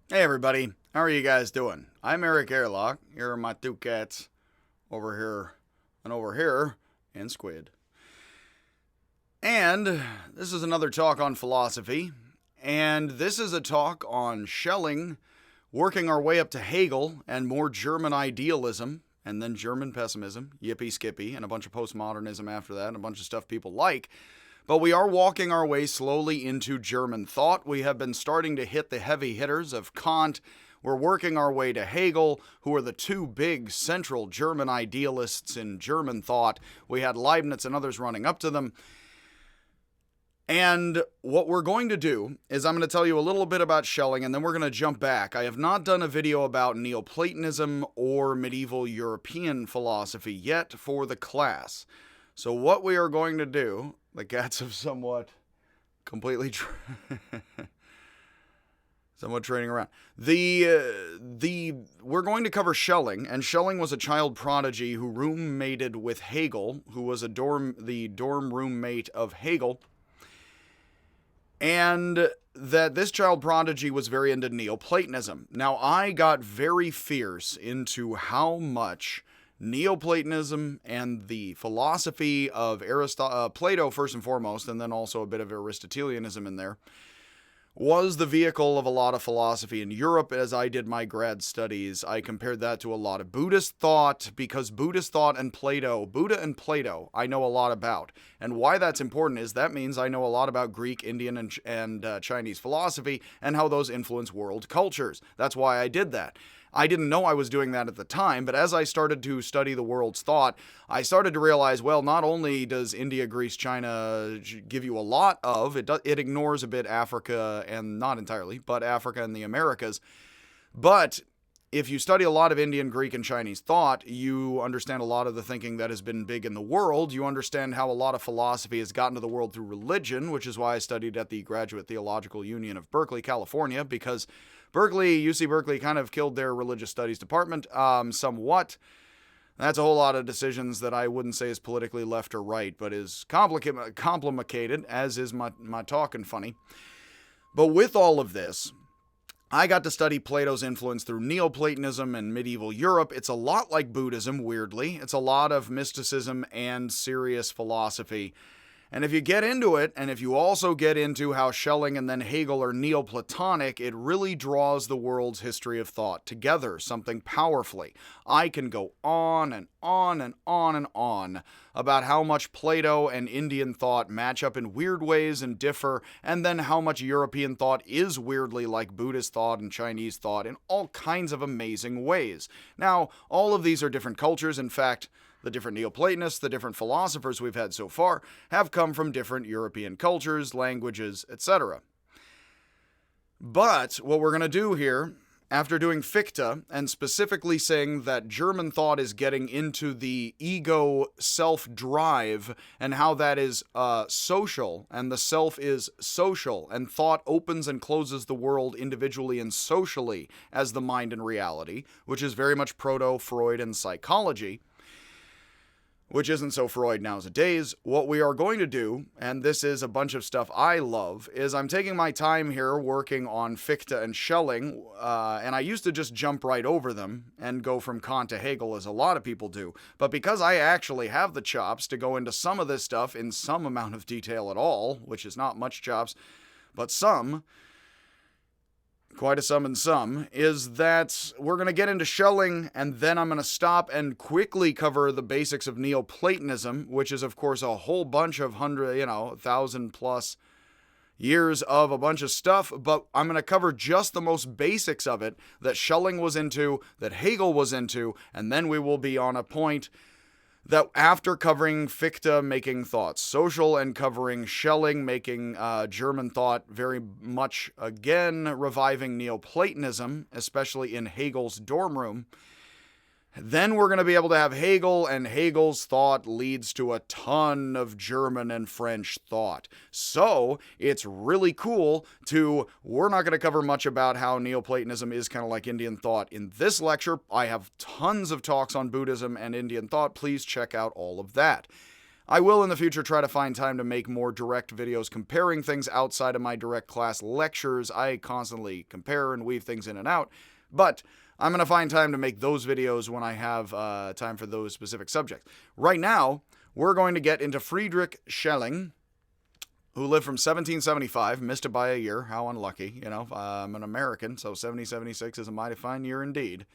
Hey everybody, how are you guys doing? I'm Eric Airlock. Here are my two cats over here and over here, and Squid. And this is another talk on philosophy. And this is a talk on Schelling, working our way up to Hegel and more German idealism, and then German pessimism, yippee skippy, and a bunch of postmodernism after that, and a bunch of stuff people like. But we are walking our way slowly into German thought. We have been starting to hit the heavy hitters of Kant. We're working our way to Hegel, who are the two big central German idealists in German thought. We had Leibniz and others running up to them. And what we're going to do is I'm going to tell you a little bit about Schelling, and then we're going to jump back. I have not done a video about Neoplatonism or medieval European philosophy yet for the class. So what we are going to do, the cats have somewhat completely somewhat training around. We're going to cover Schelling, and Schelling was a child prodigy who roommated with Hegel, who was the dorm roommate of Hegel. And that this child prodigy was very into Neoplatonism. Now, I got very fierce into how much Neoplatonism and the philosophy of Plato, first and foremost, and then also a bit of Aristotelianism in there, was the vehicle of a lot of philosophy in Europe. As I did my grad studies, I compared that to a lot of Buddhist thought, because Buddhist thought and Buddha and Plato, I know a lot about. And why that's important is that means I know a lot about Greek, Indian, and Chinese philosophy and how those influence world cultures. That's why I did that. I didn't know I was doing that at the time, but as I started to study the world's thought, I started to realize, well, not only does India, Greece, China give you a lot of, it ignores a bit Africa, and not entirely, but Africa and the Americas. But if you study a lot of Indian, Greek, and Chinese thought, you understand a lot of the thinking that has been big in the world. You understand how a lot of philosophy has gotten to the world through religion, which is why I studied at the Graduate Theological Union of Berkeley, California, because UC Berkeley kind of killed their religious studies department somewhat. That's a whole lot of decisions that I wouldn't say is politically left or right, but is complicated, as is my talking funny. But with all of this, I got to study Plato's influence through Neoplatonism and medieval Europe. It's a lot like Buddhism, weirdly. It's a lot of mysticism and serious philosophy. And if you get into it, and if you also get into how Schelling and then Hegel are Neoplatonic, it really draws the world's history of thought together, something powerfully. I can go on and on and on and on about how much Plato and Indian thought match up in weird ways and differ, and then how much European thought is weirdly like Buddhist thought and Chinese thought in all kinds of amazing ways. Now, all of these are different cultures. In fact, the different Neoplatonists, the different philosophers we've had so far, have come from different European cultures, languages, etc. But what we're going to do here, after doing Fichte, and specifically saying that German thought is getting into the ego self-drive, and how that is social, and the self is social, and thought opens and closes the world individually and socially as the mind and reality, which is very much proto-Freud and psychology, which isn't so Freud nowadays. What we are going to do, and this is a bunch of stuff I love, is I'm taking my time here working on Fichte and Schelling, and I used to just jump right over them and go from Kant to Hegel, as a lot of people do. But because I actually have the chops to go into some of this stuff in some amount of detail at all, which is not much chops, but some, quite a sum and some, is that we're going to get into Schelling, and then I'm going to stop and quickly cover the basics of Neoplatonism, which is, of course, a whole bunch of 1,000 plus years of a bunch of stuff, but I'm going to cover just the most basics of it that Schelling was into, that Hegel was into, and then we will be on a point that after covering Fichte making thought social and covering Schelling making German thought very much again reviving Neoplatonism, especially in Hegel's dorm room, then we're going to be able to have Hegel, and Hegel's thought leads to a ton of German and French thought. So it's really cool we're not going to cover much about how Neoplatonism is kind of like Indian thought in this lecture. I have tons of talks on Buddhism and Indian thought. Please check out all of that. I will in the future try to find time to make more direct videos comparing things outside of my direct class lectures. I constantly compare and weave things in and out, but I'm going to find time to make those videos when I have time for those specific subjects. Right now, we're going to get into Friedrich Schelling, who lived from 1775, missed it by a year. How unlucky, you know. I'm an American, so 1776 is a mighty fine year indeed.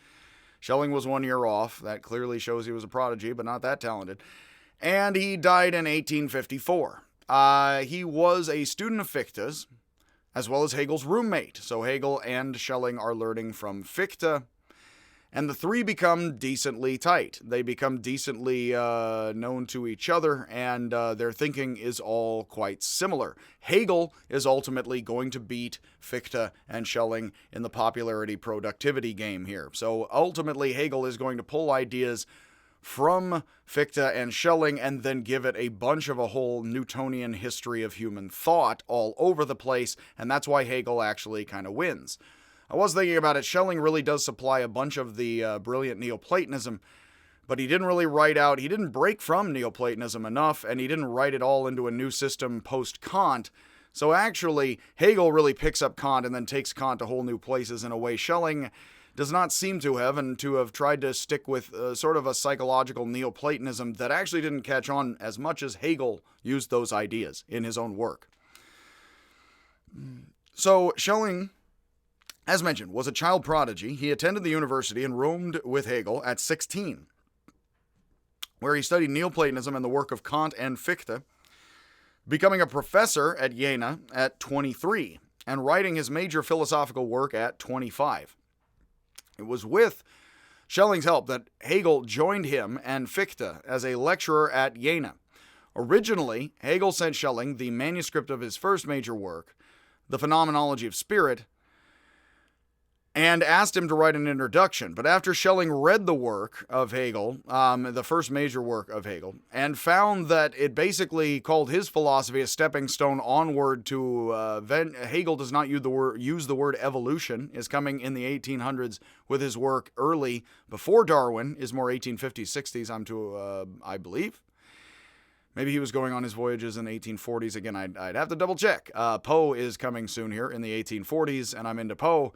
Schelling was 1 year off. That clearly shows he was a prodigy, but not that talented. And he died in 1854. He was a student of Fichte's, as well as Hegel's roommate. So Hegel and Schelling are learning from Fichte, and the three become decently tight. They become decently known to each other, and their thinking is all quite similar. Hegel is ultimately going to beat Fichte and Schelling in the popularity productivity game here. So ultimately, Hegel is going to pull ideas from Fichte and Schelling and then give it a bunch of a whole Newtonian history of human thought all over the place, and that's why Hegel actually kind of wins. I was thinking about it, Schelling really does supply a bunch of the brilliant Neoplatonism, but he didn't really he didn't break from Neoplatonism enough, and he didn't write it all into a new system post-Kant. So actually, Hegel really picks up Kant and then takes Kant to whole new places in a way Schelling does not seem to have, and to have tried to stick with sort of a psychological Neoplatonism that actually didn't catch on as much as Hegel used those ideas in his own work. So Schelling, as mentioned, was a child prodigy. He attended the university and roamed with Hegel at 16, where he studied Neoplatonism and the work of Kant and Fichte, becoming a professor at Jena at 23, and writing his major philosophical work at 25. It was with Schelling's help that Hegel joined him and Fichte as a lecturer at Jena. Originally, Hegel sent Schelling the manuscript of his first major work, The Phenomenology of Spirit, and asked him to write an introduction. But after Schelling read the work of Hegel, the first major work of Hegel, and found that it basically called his philosophy a stepping stone onward to Hegel does not use the word evolution, is coming in the 1800s with his work early, before Darwin, is more 1850s, 60s, I believe. Maybe he was going on his voyages in the 1840s. Again, I'd have to double check. Poe is coming soon here in the 1840s, and I'm into Poe.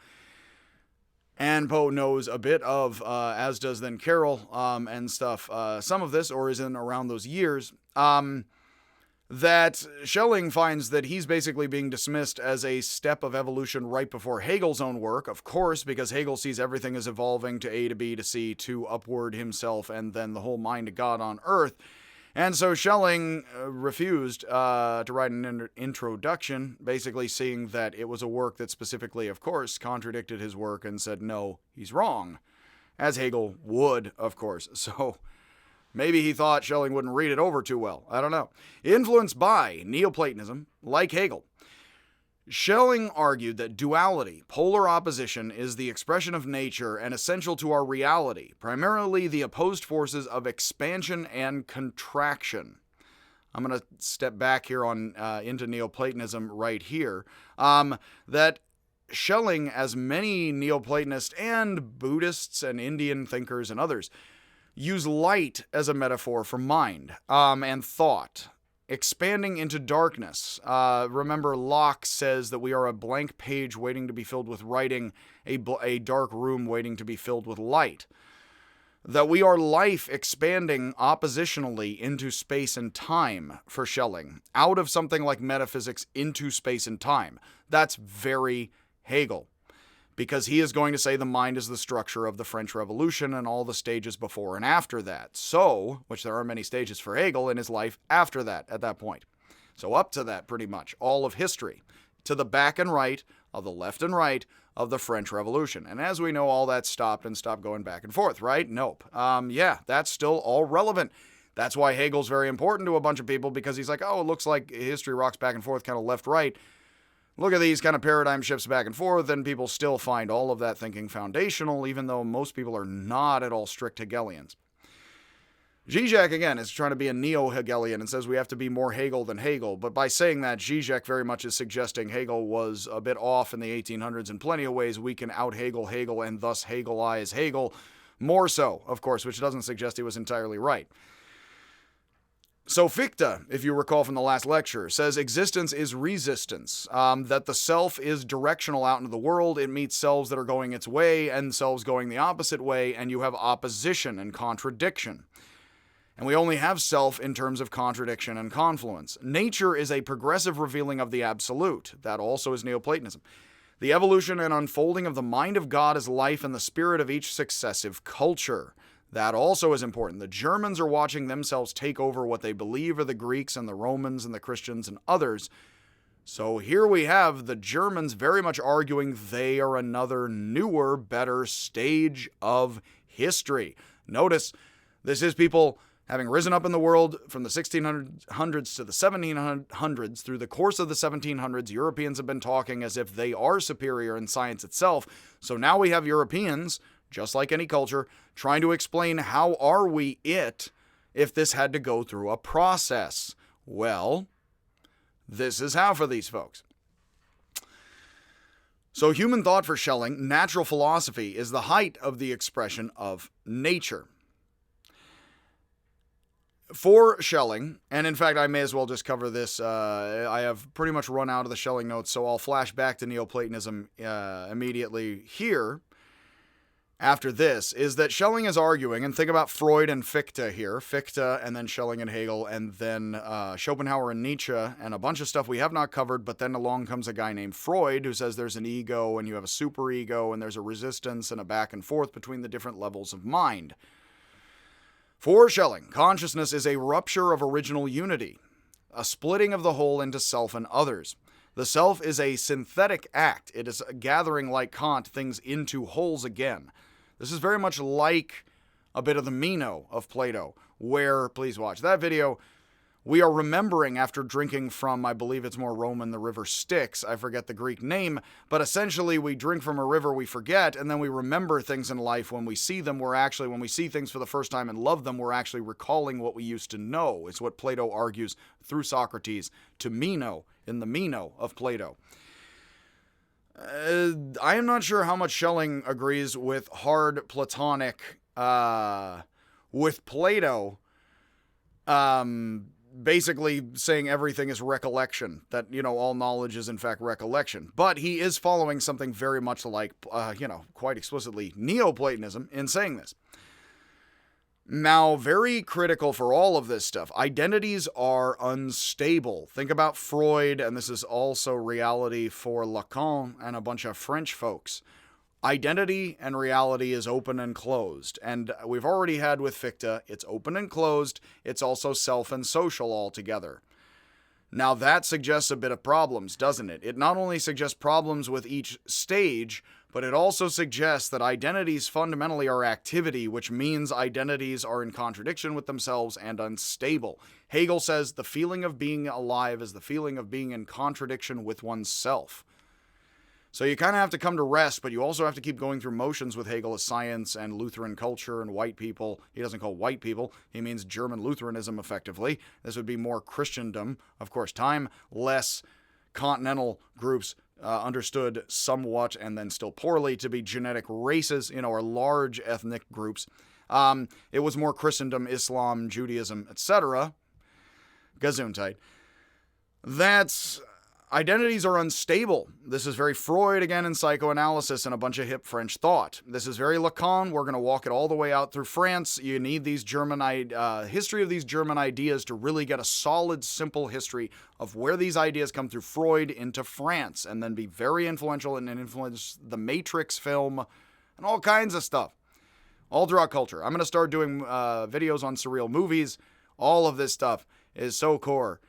And Poe knows a bit of, as does then Carroll and stuff, some of this, or is in around those years, that Schelling finds that he's basically being dismissed as a step of evolution right before Hegel's own work, of course, because Hegel sees everything as evolving to A to B to C to upward himself and then the whole mind of God on earth. And so Schelling refused to write an introduction, basically seeing that it was a work that specifically, of course, contradicted his work and said, no, he's wrong, as Hegel would, of course. So maybe he thought Schelling wouldn't read it over too well. I don't know. Influenced by Neoplatonism, like Hegel, Schelling argued that duality, polar opposition, is the expression of nature and essential to our reality, primarily the opposed forces of expansion and contraction. I'm going to step back here on into Neoplatonism right here. That Schelling, as many Neoplatonists and Buddhists and Indian thinkers and others, use light as a metaphor for mind and thought. Expanding into darkness. Remember, Locke says that we are a blank page waiting to be filled with writing, a dark room waiting to be filled with light. That we are life expanding oppositionally into space and time for Schelling, out of something like metaphysics into space and time. That's very Hegel, because he is going to say the mind is the structure of the French Revolution and all the stages before and after that. So, which there are many stages for Hegel in his life after that, at that point. So up to that, pretty much, all of history, to the back and right of the left and right of the French Revolution. And as we know, all that stopped going back and forth, right? Nope. Yeah, that's still all relevant. That's why Hegel's very important to a bunch of people, because he's like, oh, it looks like history rocks back and forth, kind of left-right. Look at these kind of paradigm shifts back and forth, and people still find all of that thinking foundational, even though most people are not at all strict Hegelians. Zizek, again, is trying to be a neo-Hegelian and says we have to be more Hegel than Hegel, but by saying that, Zizek very much is suggesting Hegel was a bit off in the 1800s in plenty of ways. We can out-Hegel Hegel and thus Hegelize Hegel. More so, of course, which doesn't suggest he was entirely right. So Fichte, if you recall from the last lecture, says existence is resistance, that the self is directional out into the world. It meets selves that are going its way and selves going the opposite way, and you have opposition and contradiction. And we only have self in terms of contradiction and confluence. Nature is a progressive revealing of the absolute. That also is Neoplatonism. The evolution and unfolding of the mind of God as life and the spirit of each successive culture. That also is important. The Germans are watching themselves take over what they believe are the Greeks and the Romans and the Christians and others. So here we have the Germans very much arguing they are another newer, better stage of history. Notice, this is people having risen up in the world from the 1600s to the 1700s. Through the course of the 1700s, Europeans have been talking as if they are superior in science itself. So now we have Europeans, just like any culture, trying to explain how are we it if this had to go through a process. Well, this is how for these folks. So human thought for Schelling, natural philosophy, is the height of the expression of nature. For Schelling, and in fact I may as well just cover this, I have pretty much run out of the Schelling notes, so I'll flash back to Neoplatonism immediately here. After this, is that Schelling is arguing, and think about Freud and Fichte here, Fichte and then Schelling and Hegel, and then Schopenhauer and Nietzsche, and a bunch of stuff we have not covered, but then along comes a guy named Freud who says there's an ego, and you have a superego, and there's a resistance and a back and forth between the different levels of mind. For Schelling, consciousness is a rupture of original unity, a splitting of the whole into self and others. The self is a synthetic act. It is gathering, like Kant, things into wholes again. This is very much like a bit of the Meno of Plato, where, please watch that video, we are remembering after drinking from, I believe it's more Roman, the river Styx, I forget the Greek name, but essentially we drink from a river we forget, and then we remember things in life when we see them. When we see things for the first time and love them, we're actually recalling what we used to know. It's what Plato argues through Socrates to Meno, in the Meno of Plato. I am not sure how much Schelling agrees with hard Platonic, with Plato, basically saying everything is recollection, that, all knowledge is in fact recollection. But he is following something very much like, quite explicitly Neoplatonism in saying this. Now, very critical for all of this stuff, identities are unstable. Think about Freud, and this is also reality for Lacan and a bunch of French folks. Identity and reality is open and closed, and we've already had with Fichte, it's open and closed, it's also self and social altogether. Now that suggests a bit of problems, doesn't it? It not only suggests problems with each stage, but it also suggests that identities fundamentally are activity, which means identities are in contradiction with themselves and unstable. Hegel says the feeling of being alive is the feeling of being in contradiction with oneself. So you kind of have to come to rest, but you also have to keep going through motions with Hegel as science and Lutheran culture and white people. He doesn't call white people. He means German Lutheranism, effectively. This would be more Christendom. Of course, time, less continental groups understood somewhat and then still poorly to be genetic races, or large ethnic groups. It was more Christendom, Islam, Judaism, etc. Gesundheit. Identities are unstable. This is very Freud again in psychoanalysis and a bunch of hip French thought. This is very Lacan. We're going to walk it all the way out through France. You need these history of these German ideas to really get a solid, simple history of where these ideas come through Freud into France and then be very influential and influence the Matrix film and all kinds of stuff. All throughout culture. I'm going to start doing videos on surreal movies. All of this stuff is so core.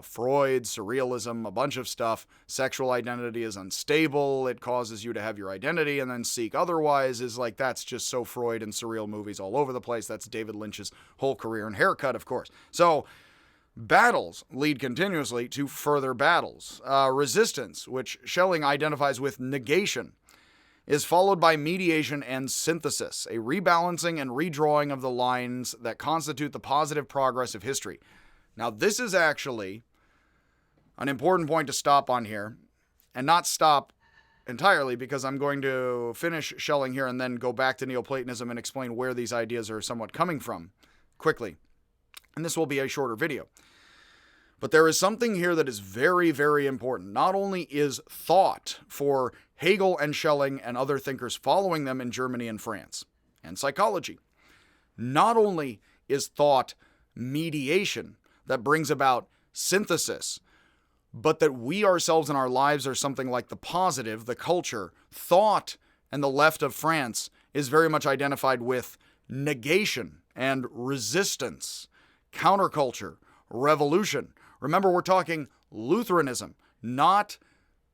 Freud, surrealism, a bunch of stuff. Sexual identity is unstable. It causes you to have your identity and then seek otherwise. That's just so Freud and surreal movies all over the place. That's David Lynch's whole career and haircut, of course. So battles lead continuously to further battles. Resistance, which Schelling identifies with negation, is followed by mediation and synthesis, a rebalancing and redrawing of the lines that constitute the positive progress of history. Now, this is actually an important point to stop on here, and not stop entirely, because I'm going to finish Schelling here and then go back to Neoplatonism and explain where these ideas are somewhat coming from quickly. And this will be a shorter video. But there is something here that is very, very important. Not only is thought for Hegel and Schelling and other thinkers following them in Germany and France, and psychology. Not only is thought mediation that brings about synthesis, but that we ourselves in our lives are something like the positive, the culture. Thought and the left of France is very much identified with negation and resistance, counterculture, revolution. Remember, we're talking Lutheranism, not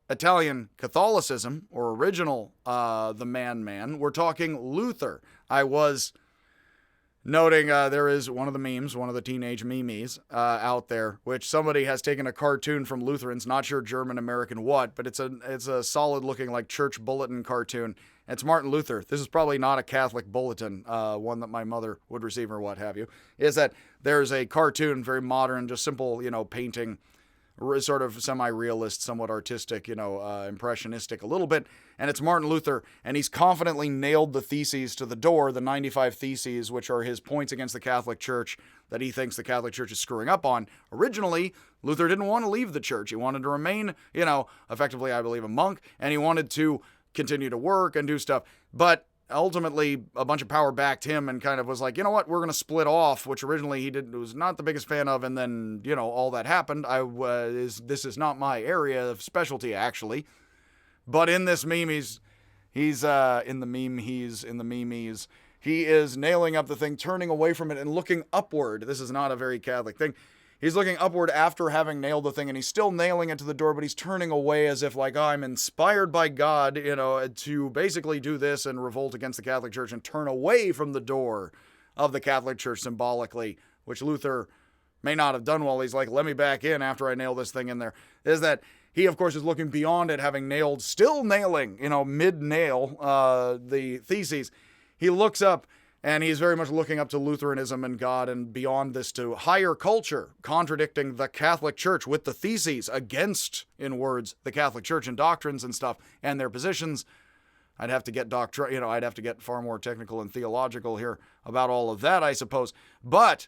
Italian Catholicism or original the man. We're talking Luther. I was noting there is one of the memes, one of the teenage memes out there, which somebody has taken a cartoon from Lutherans, not sure German, American what, but it's a solid looking like church bulletin cartoon. It's Martin Luther. This is probably not a Catholic bulletin, one that my mother would receive or what have you, is that there's a cartoon, very modern, just simple, painting, sort of semi-realist, somewhat artistic, impressionistic a little bit, and it's Martin Luther, and he's confidently nailed the theses to the door, the 95 theses, which are his points against the Catholic Church that he thinks the Catholic Church is screwing up on. Originally, Luther didn't want to leave the church. He wanted to remain, effectively, I believe, a monk, and he wanted to continue to work and do stuff, but ultimately a bunch of power backed him and kind of was like, you know what, we're going to split off, which originally he was not the biggest fan of, and then, all that happened. This is not my area of specialty, actually. But in this meme, he's in the memes, he is nailing up the thing, turning away from it and looking upward. This is not a very Catholic thing. He's looking upward after having nailed the thing, and he's still nailing it to the door, but he's turning away as if like, I'm inspired by God, to basically do this and revolt against the Catholic Church and turn away from the door of the Catholic Church symbolically, which Luther may not have done well. He's like, let me back in after I nail this thing in there. Is that he, of course, is looking beyond it, having still nailing, mid-nail, the theses. He looks up, and he's very much looking up to Lutheranism and God and beyond this to higher culture, contradicting the Catholic Church with the theses against, in words, the Catholic Church and doctrines and stuff and their positions. I'd have to get I'd have to get far more technical and theological here about all of that, I suppose. But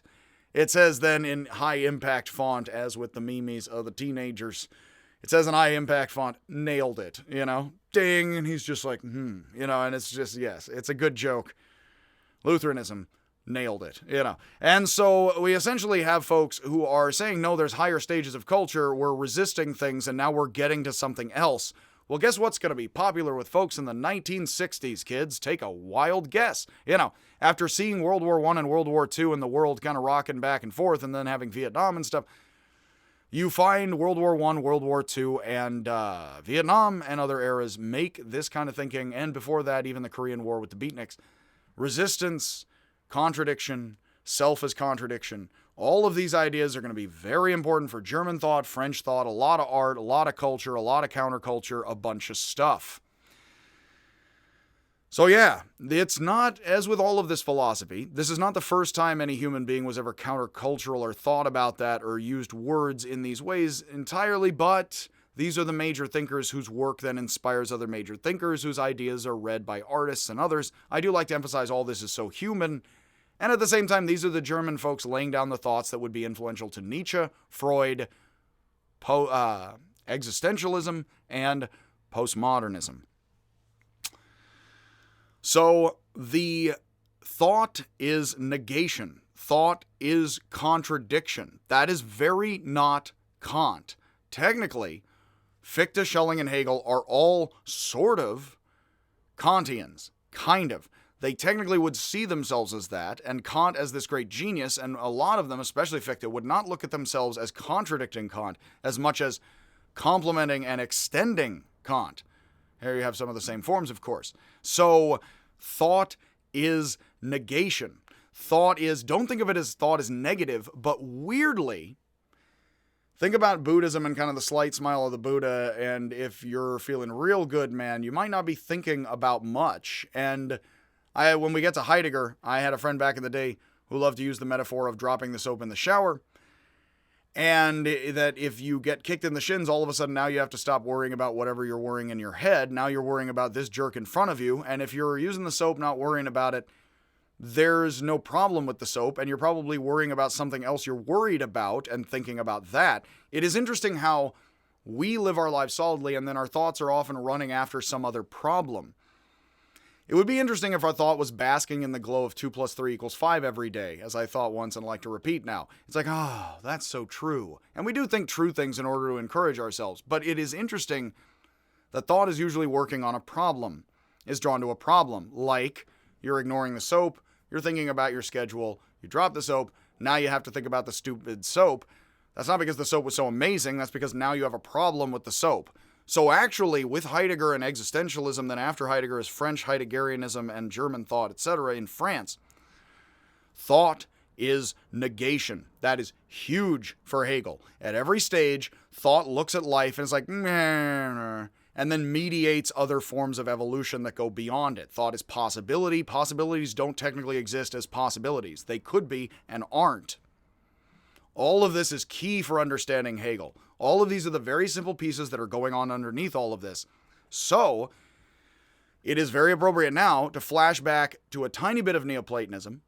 it says then in high impact font, as with the memes of the teenagers, it says in high impact font, nailed it, ding. And he's just like, and it's just, yes, it's a good joke. Lutheranism nailed it, And so we essentially have folks who are saying, no, there's higher stages of culture. We're resisting things, and now we're getting to something else. Well, guess what's going to be popular with folks in the 1960s, kids? Take a wild guess. After seeing World War I and World War II and the world kind of rocking back and forth and then having Vietnam and stuff, you find World War I, World War II, and Vietnam and other eras make this kind of thinking, and before that, even the Korean War with the beatniks. Resistance, contradiction, self as contradiction. All of these ideas are going to be very important for German thought, French thought, a lot of art, a lot of culture, a lot of counterculture, a bunch of stuff. So yeah, it's not, as with all of this philosophy, this is not the first time any human being was ever countercultural or thought about that or used words in these ways entirely, but these are the major thinkers whose work then inspires other major thinkers, whose ideas are read by artists and others. I do like to emphasize all this is so human. And at the same time, these are the German folks laying down the thoughts that would be influential to Nietzsche, Freud, existentialism, and postmodernism. So the thought is negation. Thought is contradiction. That is very not Kant. Technically, Fichte, Schelling, and Hegel are all sort of Kantians, kind of. They technically would see themselves as that, and Kant as this great genius, and a lot of them, especially Fichte, would not look at themselves as contradicting Kant as much as complementing and extending Kant. Here you have some of the same forms, of course. So, thought is negation. Don't think of it as thought as negative, but weirdly, think about Buddhism and kind of the slight smile of the Buddha, and if you're feeling real good, man, you might not be thinking about much. And when we get to Heidegger, I had a friend back in the day who loved to use the metaphor of dropping the soap in the shower, and that if you get kicked in the shins, all of a sudden now you have to stop worrying about whatever you're worrying in your head. Now you're worrying about this jerk in front of you, and if you're using the soap, not worrying about it, there's no problem with the soap, and you're probably worrying about something else you're worried about and thinking about that. It is interesting how we live our lives solidly, and then our thoughts are often running after some other problem. It would be interesting if our thought was basking in the glow of 2 + 3 = 5 every day, as I thought once and like to repeat now. It's like, oh, that's so true. And we do think true things in order to encourage ourselves. But it is interesting that thought is usually working on a problem, is drawn to a problem. Like, you're ignoring the soap, you're thinking about your schedule, you drop the soap, now you have to think about the stupid soap. That's not because the soap was so amazing, that's because now you have a problem with the soap. So actually, with Heidegger and existentialism, then after Heidegger is French Heideggerianism and German thought, etc. in France, thought is negation. That is huge for Hegel. At every stage, thought looks at life and is like, meh, and then mediates other forms of evolution that go beyond it. Thought is possibility. Possibilities don't technically exist as possibilities. They could be and aren't. All of this is key for understanding Hegel. All of these are the very simple pieces that are going on underneath all of this. So, it is very appropriate now to flash back to a tiny bit of Neoplatonism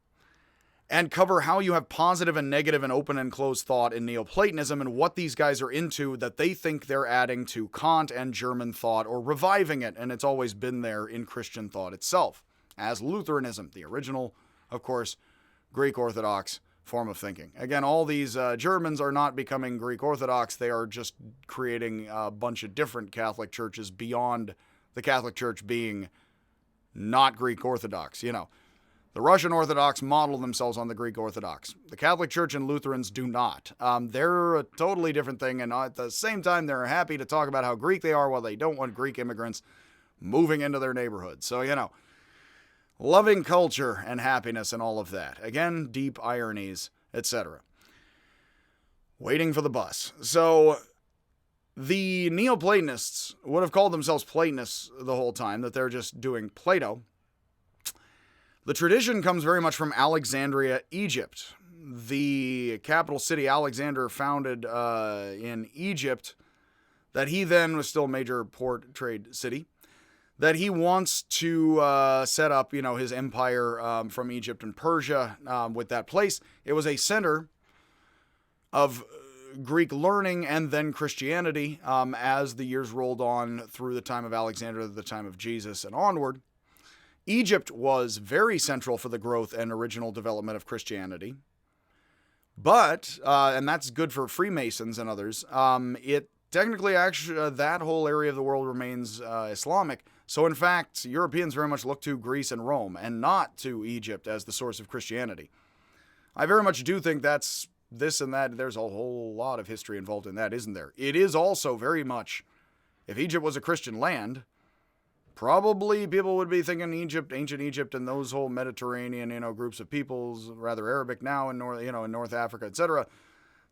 and cover how you have positive and negative and open and closed thought in Neoplatonism and what these guys are into that they think they're adding to Kant and German thought or reviving it, and it's always been there in Christian thought itself, as Lutheranism, the original, of course, Greek Orthodox form of thinking. Again, all these Germans are not becoming Greek Orthodox. They are just creating a bunch of different Catholic churches beyond the Catholic Church being not Greek Orthodox. You know, the Russian Orthodox model themselves on the Greek Orthodox. The Catholic Church and Lutherans do not. They're a totally different thing, and at the same time, they're happy to talk about how Greek they are while they don't want Greek immigrants moving into their neighborhood. So, you know, loving culture and happiness and all of that. Again, deep ironies, etc. Waiting for the bus. So, the Neoplatonists would have called themselves Platonists the whole time, that they're just doing Plato. The tradition comes very much from Alexandria, Egypt. The capital city, Alexander, founded in Egypt, that he then was still a major port trade city, that he wants to set up, you know, his empire from Egypt and Persia with that place. It was a center of Greek learning and then Christianity as the years rolled on through the time of Alexander to the time of Jesus and onward. Egypt was very central for the growth and original development of Christianity. But, and that's good for Freemasons and others, it technically, actually, that whole area of the world remains Islamic. So, in fact, Europeans very much look to Greece and Rome and not to Egypt as the source of Christianity. I very much do think that's this and that. There's a whole lot of history involved in that, isn't there? It is also very much, if Egypt was a Christian land, probably people would be thinking Egypt, ancient Egypt, and those whole Mediterranean, you know, groups of peoples, rather Arabic now in North Africa, etc.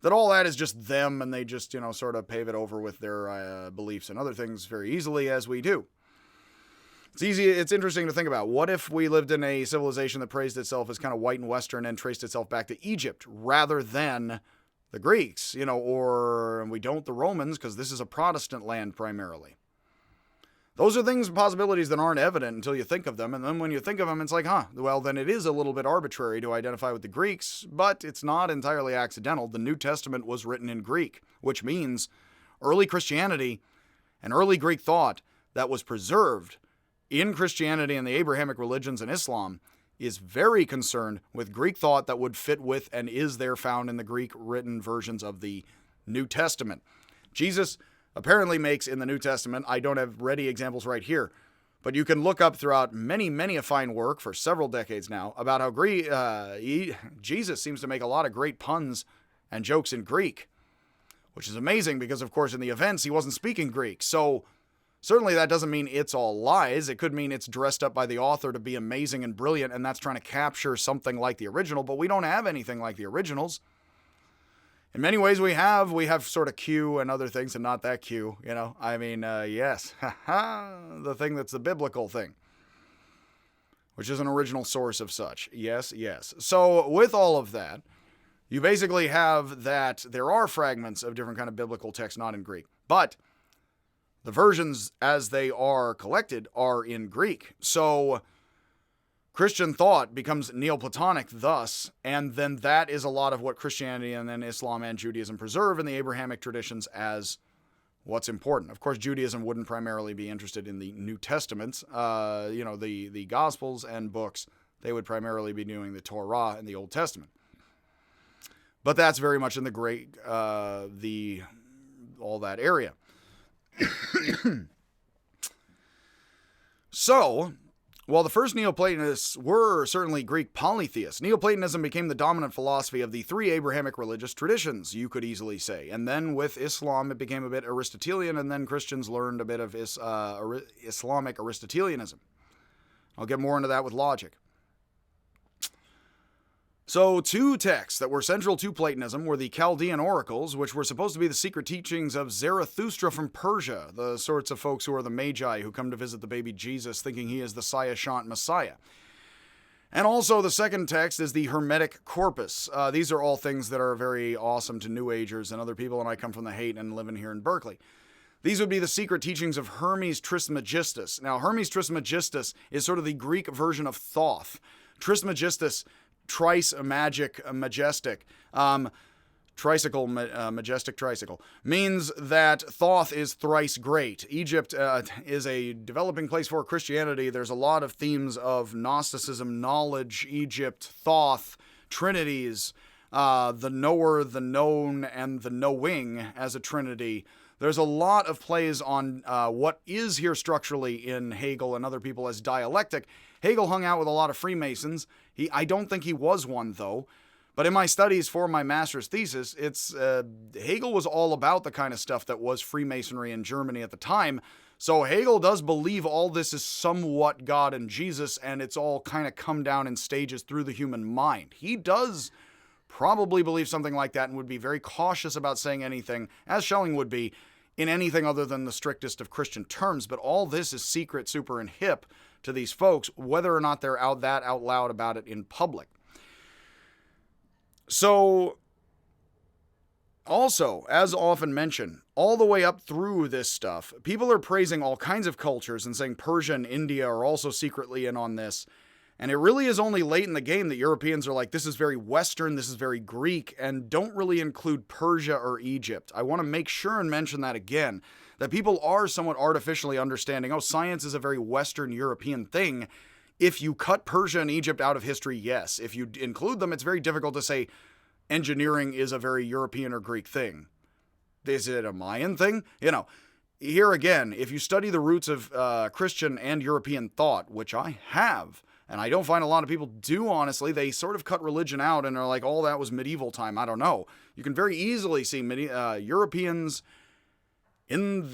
That all that is just them, and they just, you know, sort of pave it over with their beliefs and other things very easily, as we do. It's interesting to think about. What if we lived in a civilization that praised itself as kind of white and Western and traced itself back to Egypt rather than the Greeks, you know, or and we don't the Romans, because this is a Protestant land primarily. Those are things, possibilities that aren't evident until you think of them, and then when you think of them, it's like, well, then it is a little bit arbitrary to identify with the Greeks, but it's not entirely accidental. The New Testament was written in Greek, which means early Christianity and early Greek thought that was preserved in Christianity and the Abrahamic religions and Islam is very concerned with Greek thought that would fit with and is there found in the Greek written versions of the New Testament. Jesus apparently makes in the New Testament, I don't have ready examples right here, but you can look up throughout many a fine work for several decades now about how Jesus seems to make a lot of great puns and jokes in Greek, which is amazing because, of course, in the events, he wasn't speaking Greek. So certainly that doesn't mean it's all lies. It could mean it's dressed up by the author to be amazing and brilliant, and that's trying to capture something like the original, but we don't have anything like the originals. In many ways, we have sort of Q and other things, and not that Q, you know. I mean, yes, the thing that's the biblical thing, which is an original source of such. Yes. So with all of that, you basically have that there are fragments of different kind of biblical texts not in Greek, but the versions as they are collected are in Greek. So Christian thought becomes Neoplatonic thus, and then that is a lot of what Christianity and then Islam and Judaism preserve in the Abrahamic traditions as what's important. Of course, Judaism wouldn't primarily be interested in the New Testaments, the Gospels and books. They would primarily be doing the Torah and the Old Testament. But that's very much in all that area. So, while the first Neoplatonists were certainly Greek polytheists, Neoplatonism became the dominant philosophy of the three Abrahamic religious traditions, you could easily say. And then with Islam, it became a bit Aristotelian, and then Christians learned a bit of Islamic Aristotelianism. I'll get more into that with logic. So, two texts that were central to Platonism were the Chaldean oracles, which were supposed to be the secret teachings of Zarathustra from Persia, the sorts of folks who are the Magi who come to visit the baby Jesus thinking he is the Sciashant Messiah. And also the second text is the Hermetic Corpus. These are all things that are very awesome to New Agers and other people, and I come from the Haight and living here in Berkeley. These would be the secret teachings of Hermes Trismegistus. Now, Hermes Trismegistus is sort of the Greek version of Thoth. Trismegistus, majestic, tricycle, majestic tricycle, means that Thoth is thrice great. Egypt is a developing place for Christianity. There's a lot of themes of Gnosticism, knowledge, Egypt, Thoth, trinities, the knower, the known, and the knowing as a trinity. There's a lot of plays on what is here structurally in Hegel and other people as dialectic. Hegel hung out with a lot of Freemasons. I don't think he was one, though. But in my studies for my master's thesis, Hegel was all about the kind of stuff that was Freemasonry in Germany at the time. So Hegel does believe all this is somewhat God and Jesus, and it's all kind of come down in stages through the human mind. He does probably believe something like that and would be very cautious about saying anything, as Schelling would be, in anything other than the strictest of Christian terms. But all this is secret, super, and hip to these folks, whether or not they're out loud about it in public. So, also, as often mentioned, all the way up through this stuff, people are praising all kinds of cultures and saying Persia and India are also secretly in on this. And it really is only late in the game that Europeans are like, this is very Western, this is very Greek, and don't really include Persia or Egypt. I want to make sure and mention that again, that people are somewhat artificially understanding, science is a very Western European thing. If you cut Persia and Egypt out of history, yes. If you include them, it's very difficult to say engineering is a very European or Greek thing. Is it a Mayan thing? Here again, if you study the roots of Christian and European thought, which I have, and I don't find a lot of people do, honestly, they sort of cut religion out and are like, that was medieval time. I don't know. You can very easily see Europeans in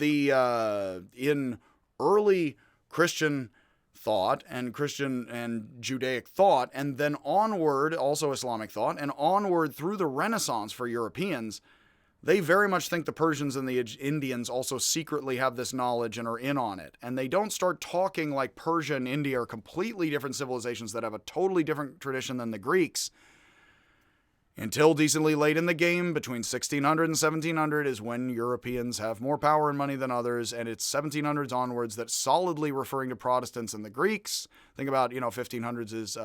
early Christian thought and Christian and Judaic thought, and then onward, also Islamic thought, and onward through the Renaissance for Europeans, they very much think the Persians and the Indians also secretly have this knowledge and are in on it. And they don't start talking like Persia and India are completely different civilizations that have a totally different tradition than the Greeks. Until decently late in the game, between 1600 and 1700 is when Europeans have more power and money than others, and it's 1700s onwards that's solidly referring to Protestants and the Greeks. Think about, 1500s is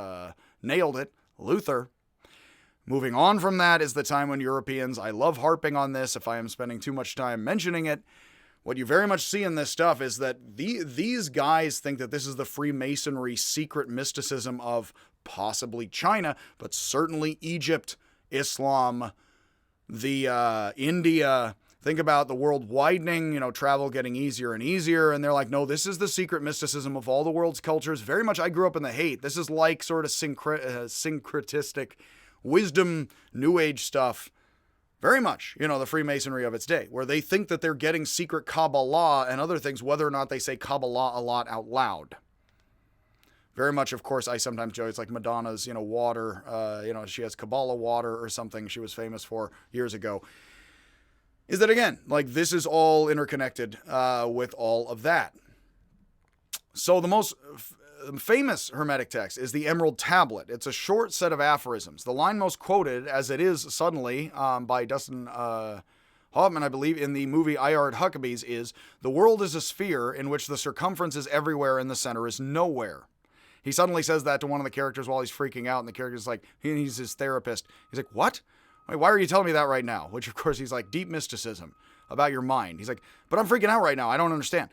nailed it, Luther. Moving on from that is the time when Europeans, I love harping on this if I am spending too much time mentioning it, what you very much see in this stuff is that these guys think that this is the Freemasonry secret mysticism of possibly China, but certainly Egypt, Islam, the India. Think about the world widening, travel getting easier and easier, and they're like, no, this is the secret mysticism of all the world's cultures. Very much, I grew up in the Haight. This is like sort of syncretistic wisdom, New Age stuff. Very much, the Freemasonry of its day, where they think that they're getting secret Kabbalah and other things, whether or not they say Kabbalah a lot out loud. Very much, of course, I sometimes joke, it's like Madonna's, water, she has Kabbalah water or something she was famous for years ago. Is that, again, like this is all interconnected with all of that. So the most famous Hermetic text is the Emerald Tablet. It's a short set of aphorisms. The line most quoted, as it is suddenly, by Dustin Hoffman, I believe, in the movie I Art Huckabees is, the world is a sphere in which the circumference is everywhere and the center is nowhere. He suddenly says that to one of the characters while he's freaking out, and the character's like, he's his therapist. He's like, what? Wait, why are you telling me that right now? Which, of course, he's like, deep mysticism about your mind. He's like, but I'm freaking out right now. I don't understand.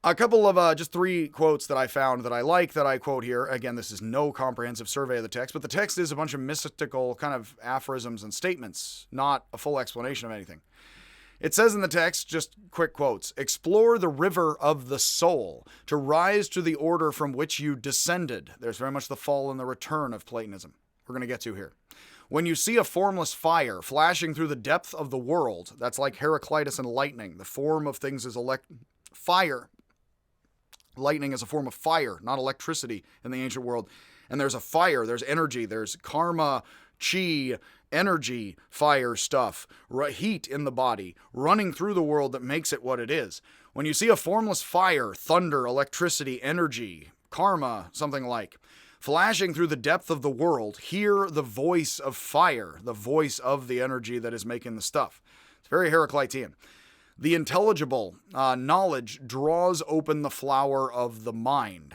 A couple of just 3 quotes that I found that I like that I quote here. Again, this is no comprehensive survey of the text, but the text is a bunch of mystical kind of aphorisms and statements, not a full explanation of anything. It says in the text, just quick quotes, explore the river of the soul to rise to the order from which you descended. There's very much the fall and the return of Platonism. We're going to get to here. When you see a formless fire flashing through the depth of the world, that's like Heraclitus and lightning. The form of things is fire. Lightning is a form of fire, not electricity in the ancient world. And there's a fire, there's energy, there's karma, chi, energy, fire stuff, heat in the body, running through the world that makes it what it is. When you see a formless fire, thunder, electricity, energy, karma, something like, flashing through the depth of the world, hear the voice of fire, the voice of the energy that is making the stuff. It's very Heraclitean. The intelligible knowledge draws open the flower of the mind.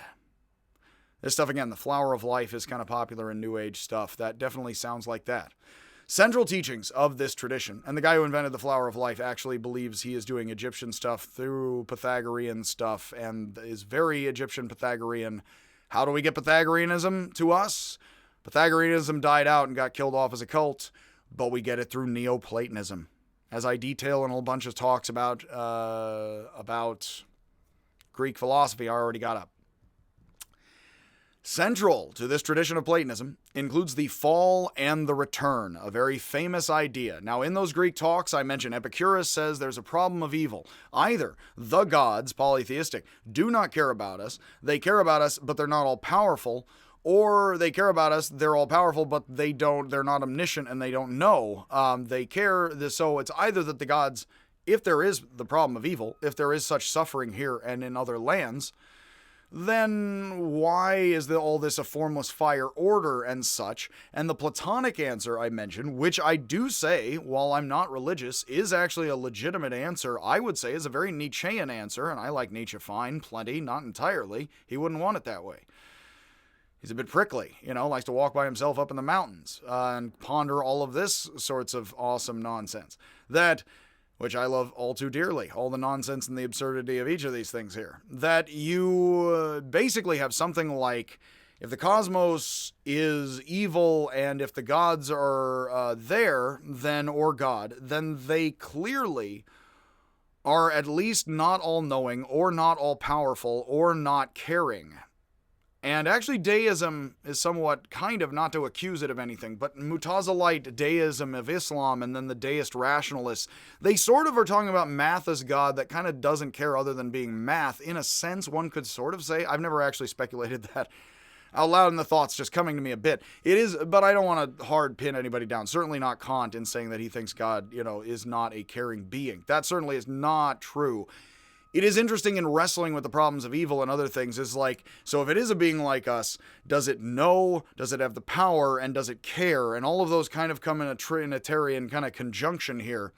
This stuff, again, the flower of life is kind of popular in New Age stuff. That definitely sounds like that. Central teachings of this tradition, and the guy who invented the flower of life actually believes he is doing Egyptian stuff through Pythagorean stuff and is very Egyptian Pythagorean. How do we get Pythagoreanism to us? Pythagoreanism died out and got killed off as a cult, but we get it through Neoplatonism. As I detail in a whole bunch of talks about Greek philosophy I already got up. Central to this tradition of Platonism includes the fall and the return, a very famous idea. Now, in those Greek talks, I mentioned Epicurus says there's a problem of evil. Either the gods, polytheistic, do not care about us, they care about us, but they're not all powerful, or they care about us, they're all powerful, but they're not omniscient and they don't know. They care, so it's either that the gods, if there is the problem of evil, if there is such suffering here and in other lands, then why is all this a formless fire order and such? And the Platonic answer I mentioned, which I do say, while I'm not religious, is actually a legitimate answer, I would say is a very Nietzschean answer, and I like Nietzsche fine, plenty, not entirely. He wouldn't want it that way. He's a bit prickly, likes to walk by himself up in the mountains and ponder all of this sorts of awesome nonsense. Which I love all too dearly, all the nonsense and the absurdity of each of these things here. That you basically have something like, if the cosmos is evil and if the gods are there, or God, then they clearly are at least not all-knowing or not all-powerful or not caring. And actually deism is somewhat kind of, not to accuse it of anything, but Mutazilite deism of Islam and then the deist rationalists, they sort of are talking about math as God that kind of doesn't care other than being math. In a sense, one could sort of say, I've never actually speculated that out loud and the thought's just coming to me a bit. It is, but I don't want to hard pin anybody down. Certainly not Kant in saying that he thinks God, is not a caring being. That certainly is not true. It is interesting in wrestling with the problems of evil and other things is like, so if it is a being like us, does it know, does it have the power, and does it care? And all of those kind of come in a Trinitarian kind of conjunction here.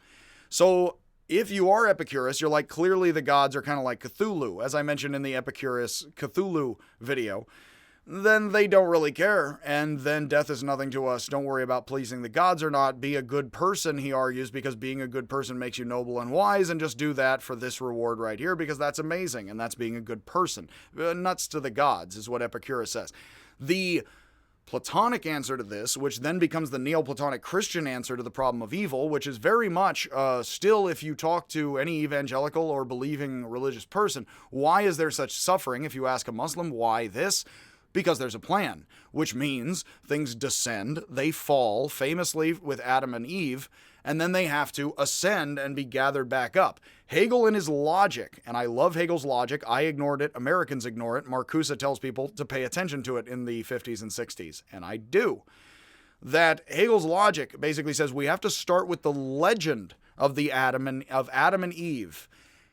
So if you are Epicurus, you're like, clearly the gods are kind of like Cthulhu, as I mentioned in the Epicurus Cthulhu video. Then they don't really care, and then death is nothing to us. Don't worry about pleasing the gods or not. Be a good person, he argues, because being a good person makes you noble and wise, and just do that for this reward right here, because that's amazing, and that's being a good person. Nuts to the gods, is what Epicurus says. The Platonic answer to this, which then becomes the Neoplatonic Christian answer to the problem of evil, which is very much still, if you talk to any evangelical or believing religious person, why is there such suffering? If you ask a Muslim, why this? Because there's a plan, which means things descend, they fall, famously with Adam and Eve, and then they have to ascend and be gathered back up. Hegel in his logic, and I love Hegel's logic, I ignored it, Americans ignore it, Marcuse tells people to pay attention to it in the 50s and 60s, and I do. That Hegel's logic basically says we have to start with the legend of Adam and Eve.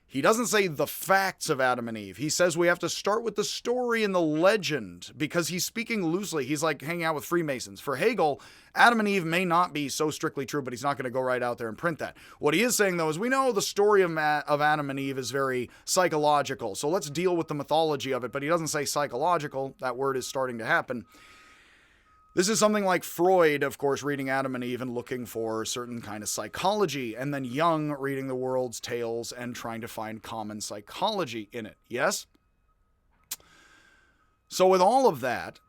He doesn't say the facts of Adam and Eve. He says we have to start with the story and the legend, because he's speaking loosely. He's like hanging out with Freemasons. For Hegel, Adam and Eve may not be so strictly true, but he's not going to go right out there and print that. What he is saying, though, is we know the story of Adam and Eve is very psychological, so let's deal with the mythology of it. But he doesn't say psychological. That word is starting to happen. This is something like Freud, of course, reading Adam and Eve and looking for a certain kind of psychology, and then Jung reading the world's tales and trying to find common psychology in it. Yes? So with all of that,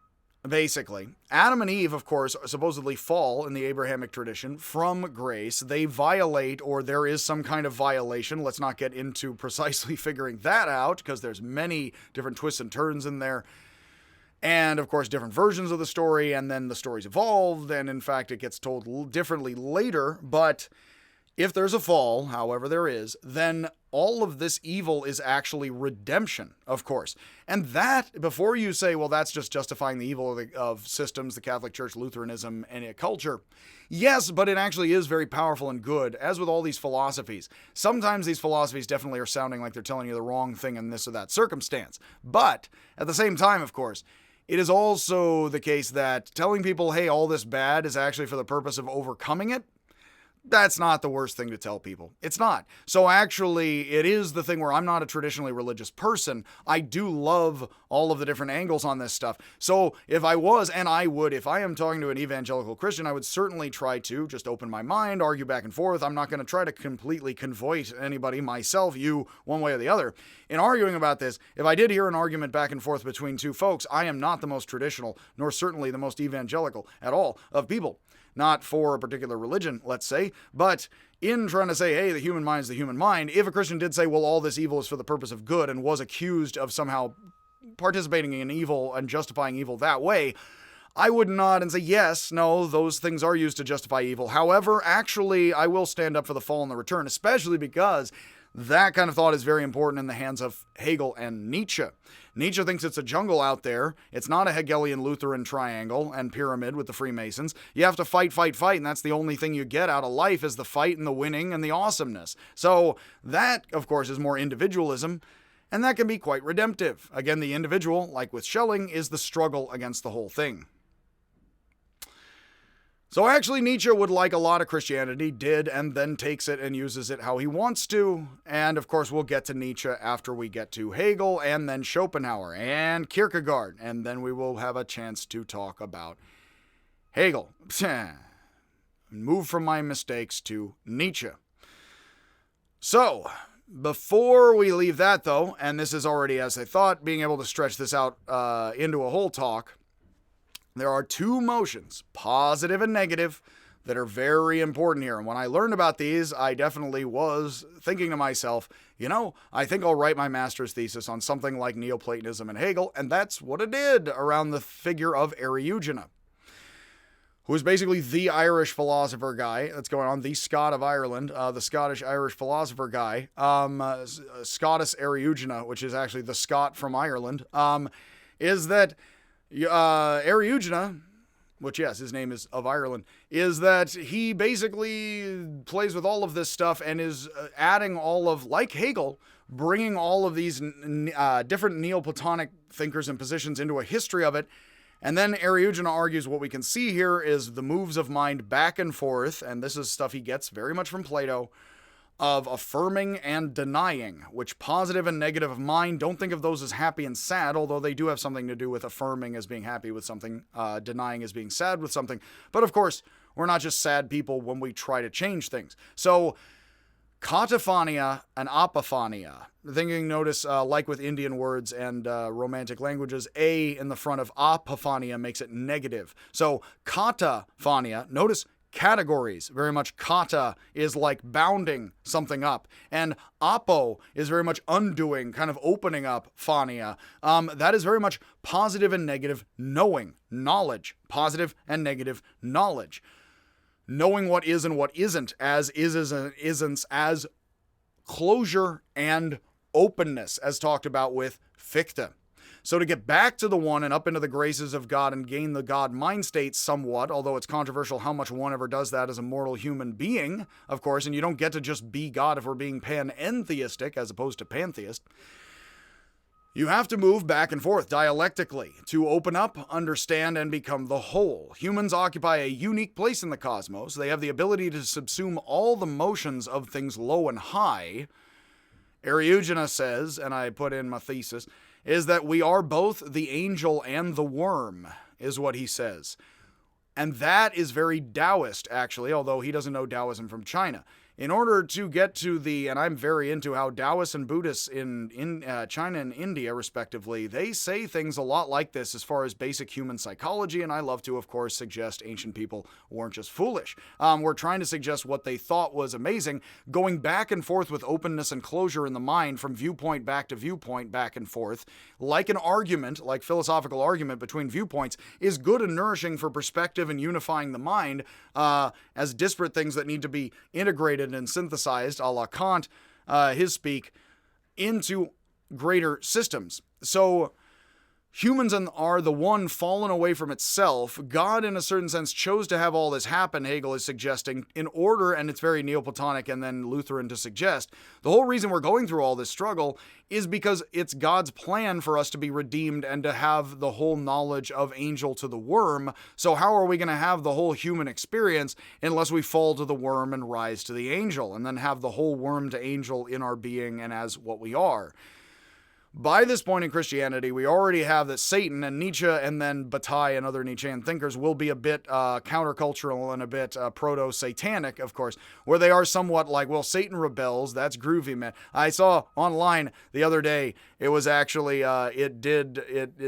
basically, Adam and Eve, of course, supposedly fall in the Abrahamic tradition from grace. They violate, or there is some kind of violation. Let's not get into precisely figuring that out, because there's many different twists and turns in there. And, of course, different versions of the story, and then the story's evolved, and in fact, it gets told differently later. But if there's a fall, however there is, then all of this evil is actually redemption, of course. And that, before you say, well, that's just justifying the evil of systems, the Catholic Church, Lutheranism, and culture, yes, but it actually is very powerful and good, as with all these philosophies. Sometimes these philosophies definitely are sounding like they're telling you the wrong thing in this or that circumstance. But at the same time, of course, it is also the case that telling people, hey, all this bad is actually for the purpose of overcoming it, that's not the worst thing to tell people. It's not. So actually, it is the thing where I'm not a traditionally religious person. I do love all of the different angles on this stuff. So if I was, and I would, if I am talking to an evangelical Christian, I would certainly try to just open my mind, argue back and forth. I'm not going to try to completely convoit anybody, myself, you, one way or the other. In arguing about this, if I did hear an argument back and forth between two folks, I am not the most traditional, nor certainly the most evangelical at all of people. Not for a particular religion, let's say, but in trying to say, hey, the human mind is the human mind, if a Christian did say, well, all this evil is for the purpose of good, and was accused of somehow participating in evil and justifying evil that way, I would nod and say, yes, no, those things are used to justify evil. However, actually, I will stand up for the fall and the return, especially because that kind of thought is very important in the hands of Hegel and Nietzsche. Nietzsche thinks it's a jungle out there. It's not a Hegelian Lutheran triangle and pyramid with the Freemasons. You have to fight, and that's the only thing you get out of life is the fight and the winning and the awesomeness. So that, of course, is more individualism, and that can be quite redemptive. Again, the individual, like with Schelling, is the struggle against the whole thing. So actually, Nietzsche would like a lot of Christianity, did, and then takes it and uses it how he wants to. And of course, we'll get to Nietzsche after we get to Hegel, and then Schopenhauer, and Kierkegaard. And then we will have a chance to talk about Hegel. Move from my mistakes to Nietzsche. So, before we leave that though, and this is already as I thought, being able to stretch this out into a whole talk, there are two motions, positive and negative, that are very important here. And when I learned about these, I definitely was thinking to myself, you know, I think I'll write my master's thesis on something like Neoplatonism and Hegel, and that's what I did around the figure of Eriugena, who is basically the Irish philosopher guy that's going on, the Scot of Ireland, the Scottish-Irish philosopher guy, Scotus Eriugena, which is actually the Scot from Ireland, is that Eriugena, which yes, his name is of Ireland, is that he basically plays with all of this stuff and is adding all of, like Hegel, bringing all of these different Neoplatonic thinkers and positions into a history of it. And then Eriugena argues what we can see here is the moves of mind back and forth, and this is stuff he gets very much from Plato, of affirming and denying, which positive and negative of mind, don't think of those as happy and sad, although they do have something to do with affirming as being happy with something, denying as being sad with something. But of course, we're not just sad people when we try to change things. So, kataphania and apophania. Thinking, notice, like with Indian words and romantic languages, A in the front of apophania makes it negative. So, kataphania, notice categories, very much kata is like bounding something up, and apo is very much undoing, kind of opening up phania. That is very much positive and negative knowing, knowledge, positive and negative knowledge. Knowing what is and what isn't, as is and isn't, as closure and openness, as talked about with Fichte. So to get back to the one and up into the graces of God and gain the God mind state somewhat, although it's controversial how much one ever does that as a mortal human being, of course, and you don't get to just be God if we're being panentheistic as opposed to pantheist, you have to move back and forth dialectically to open up, understand, and become the whole. Humans occupy a unique place in the cosmos. They have the ability to subsume all the motions of things low and high. Eriugena says, and I put in my thesis, is that we are both the angel and the worm, is what he says. And that is very Taoist, actually, although he doesn't know Taoism from China. In order to get to and I'm very into how Taoists and Buddhists in China and India, respectively, they say things a lot like this as far as basic human psychology, and I love to, of course, suggest ancient people weren't just foolish. We're trying to suggest what they thought was amazing, going back and forth with openness and closure in the mind from viewpoint back to viewpoint, back and forth, like an argument, like philosophical argument between viewpoints, is good and nourishing for perspective and unifying the mind as disparate things that need to be integrated and synthesized, a la Kant, his speak, into greater systems. So humans are the one fallen away from itself. God, in a certain sense, chose to have all this happen, Hegel is suggesting, in order, and it's very Neoplatonic and then Lutheran to suggest, the whole reason we're going through all this struggle is because it's God's plan for us to be redeemed and to have the whole knowledge of angel to the worm. So how are we going to have the whole human experience unless we fall to the worm and rise to the angel, and then have the whole worm to angel in our being and as what we are? By this point in Christianity, we already have that Satan and Nietzsche and then Bataille and other Nietzschean thinkers will be a bit countercultural and a bit proto-satanic, of course, where they are somewhat like, well, Satan rebels, that's groovy, man. I saw online the other day, it was actually,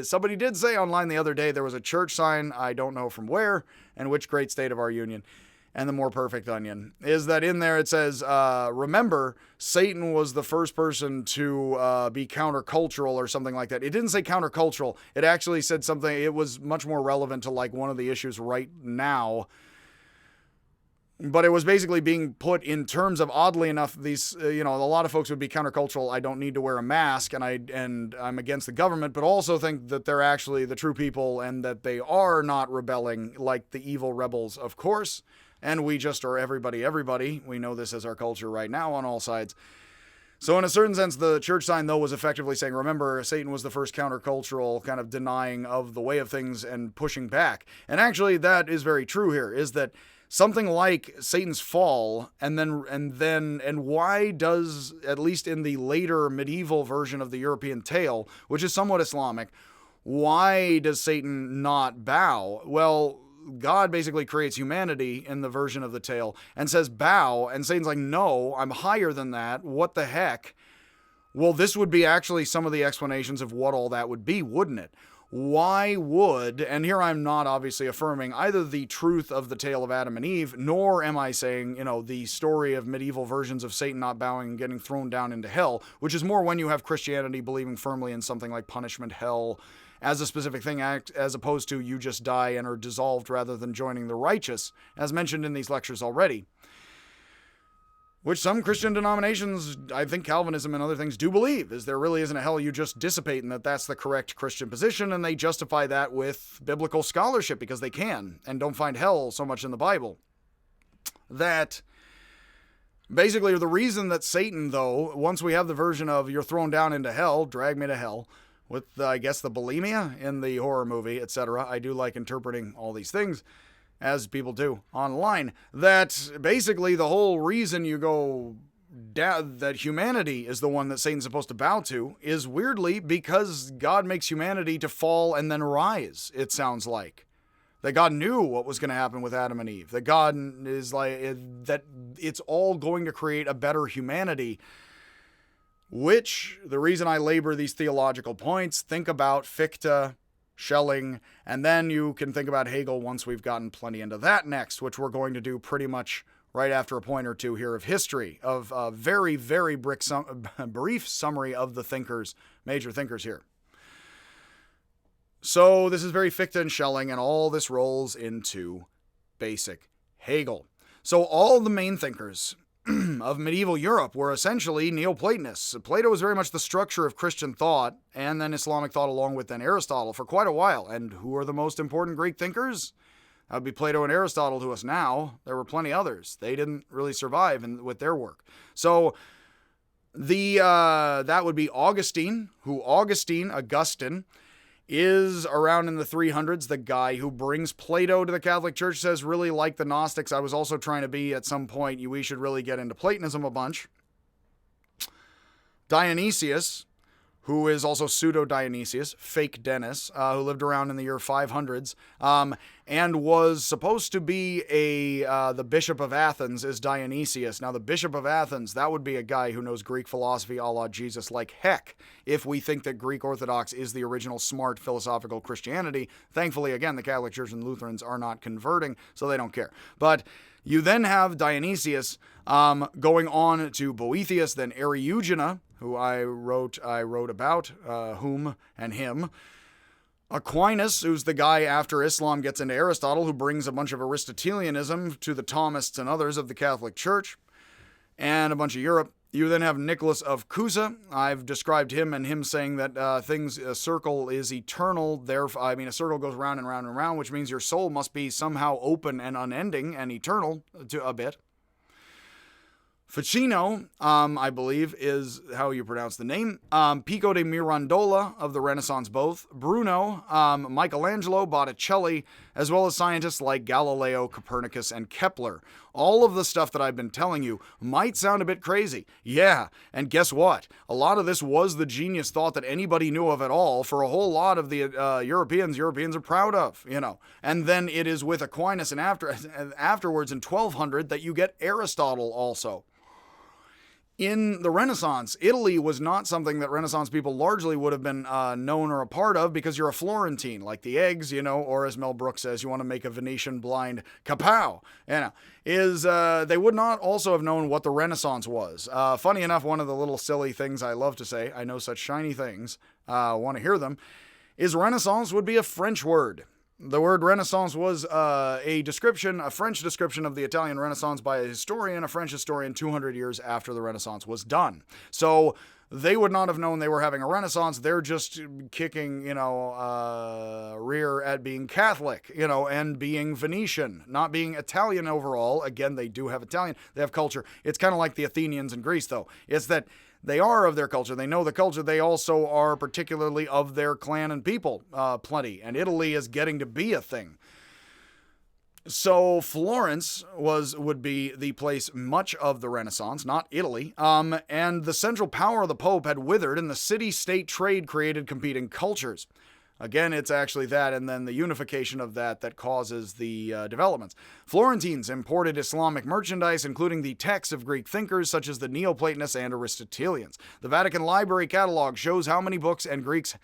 somebody did say online the other day, there was a church sign, I don't know from where and which great state of our union, and the more perfect onion, is that in there it says, remember, Satan was the first person to be countercultural or something like that. It didn't say countercultural. It actually said something, it was much more relevant to like one of the issues right now. But it was basically being put in terms of, oddly enough, these, a lot of folks would be countercultural. I don't need to wear a mask and I'm against the government, but also think that they're actually the true people and that they are not rebelling like the evil rebels, of course. And we just are everybody. We know this as our culture right now on all sides. So in a certain sense, the church sign, though, was effectively saying, remember, Satan was the first countercultural kind of denying of the way of things and pushing back. And actually, that is very true here, is that something like Satan's fall, and why does, at least in the later medieval version of the European tale, which is somewhat Islamic, why does Satan not bow? Well, God basically creates humanity in the version of the tale and says bow, and Satan's like, no, I'm higher than that. What the heck? Well, this would be actually some of the explanations of what all that would be, wouldn't it? Why would, and here I'm not obviously affirming either the truth of the tale of Adam and Eve, nor am I saying, the story of medieval versions of Satan not bowing and getting thrown down into hell, which is more when you have Christianity believing firmly in something like punishment, hell, as a specific thing, as opposed to you just die and are dissolved rather than joining the righteous, as mentioned in these lectures already. Which some Christian denominations, I think Calvinism and other things, do believe, is there really isn't a hell, you just dissipate, and that's the correct Christian position, and they justify that with biblical scholarship because they can, and don't find hell so much in the Bible. That basically the reason that Satan, though, once we have the version of you're thrown down into hell, drag me to hell, with, I guess, the bulimia in the horror movie, etc. I do like interpreting all these things, as people do online, that basically the whole reason you go down, that humanity is the one that Satan's supposed to bow to, is weirdly because God makes humanity to fall and then rise, it sounds like. That God knew what was going to happen with Adam and Eve. That God is like, that it's all going to create a better humanity. Which, the reason I labor these theological points, think about Fichte, Schelling, and then you can think about Hegel once we've gotten plenty into that next, which we're going to do pretty much right after a point or two here of history, of a very, very brief summary of the major thinkers here. So this is very Fichte and Schelling, and all this rolls into basic Hegel. So all the main thinkers of medieval Europe were essentially Neoplatonists. Plato was very much the structure of Christian thought, and then Islamic thought along with then Aristotle for quite a while. And who are the most important Greek thinkers? That would be Plato and Aristotle to us now. There were plenty others. They didn't really survive with their work. So that would be Augustine, Augustine, is around in the 300s, the guy who brings Plato to the Catholic Church, says, really like the Gnostics, I was also trying to be at some point, we should really get into Platonism a bunch. Dionysius, who is also pseudo-Dionysius, fake Dennis, who lived around in the year 500s, and was supposed to be the Bishop of Athens, is Dionysius. Now, the Bishop of Athens, that would be a guy who knows Greek philosophy a la Jesus like heck, if we think that Greek Orthodox is the original smart philosophical Christianity. Thankfully, again, the Catholic Church and Lutherans are not converting, so they don't care. But you then have Dionysius going on to Boethius, then Eriugena, who I wrote about, whom and him. Aquinas, who's the guy after Islam gets into Aristotle, who brings a bunch of Aristotelianism to the Thomists and others of the Catholic Church, and a bunch of Europe. You then have Nicholas of Cusa. I've described him and him saying that a circle is eternal. A circle goes round and round and round, which means your soul must be somehow open and unending and eternal to a bit. Ficino, I believe, is how you pronounce the name. Pico de Mirandola of the Renaissance both. Bruno, Michelangelo, Botticelli, as well as scientists like Galileo, Copernicus, and Kepler. All of the stuff that I've been telling you might sound a bit crazy. Yeah, and guess what? A lot of this was the genius thought that anybody knew of at all for a whole lot of the Europeans are proud of, And then it is with Aquinas and afterwards in 1200 that you get Aristotle also. In the Renaissance, Italy was not something that Renaissance people largely would have been known or a part of because you're a Florentine, like the eggs, or as Mel Brooks says, you want to make a Venetian blind, kapow, they would not also have known what the Renaissance was. Funny enough, one of the little silly things I love to say, I know such shiny things, want to hear them, is Renaissance would be a French word. The word Renaissance was a French description of the Italian Renaissance by a French historian 200 years after the Renaissance was done. So they would not have known they were having a Renaissance. They're just kicking, rear at being Catholic, and being Venetian, not being Italian overall. Again, they do have Italian. They have culture. It's kind of like the Athenians in Greece, though. It's that they are of their culture. They know the culture. They also are particularly of their clan and people, plenty. And Italy is getting to be a thing. So Florence would be the place much of the Renaissance, not Italy. And the central power of the Pope had withered, and the city-state trade created competing cultures. Again, it's actually that, and then the unification of that causes the developments. Florentines imported Islamic merchandise, including the texts of Greek thinkers such as the Neoplatonists and Aristotelians. The Vatican Library catalog shows how many books and Greeks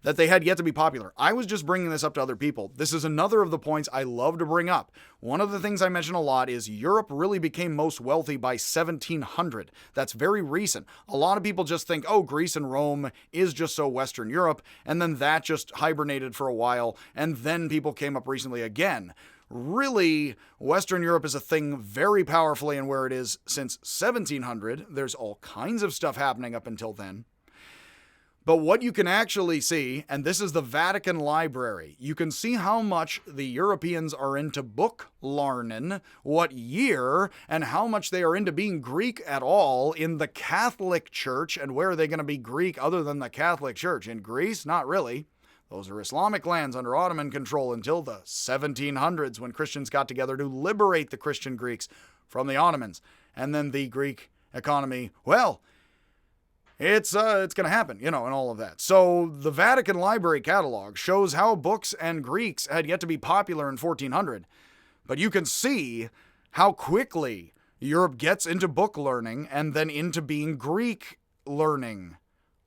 that they had yet to be popular. I was just bringing this up to other people. This is another of the points I love to bring up. One of the things I mention a lot is Europe really became most wealthy by 1700. That's very recent. A lot of people just think, Greece and Rome is just so Western Europe, and then that just hibernated for a while, and then people came up recently again. Really, Western Europe is a thing very powerfully, and where it is since 1700. There's all kinds of stuff happening up until then. But what you can actually see, and this is the Vatican Library, you can see how much the Europeans are into book larnin', what year, and how much they are into being Greek at all in the Catholic Church. And where are they going to be Greek other than the Catholic Church? In Greece? Not really. Those are Islamic lands under Ottoman control until the 1700s, when Christians got together to liberate the Christian Greeks from the Ottomans. And then the Greek economy, it's going to happen, and all of that. So the Vatican Library catalog shows how books and Greeks had yet to be popular in 1400. But you can see how quickly Europe gets into book learning and then into being Greek learning,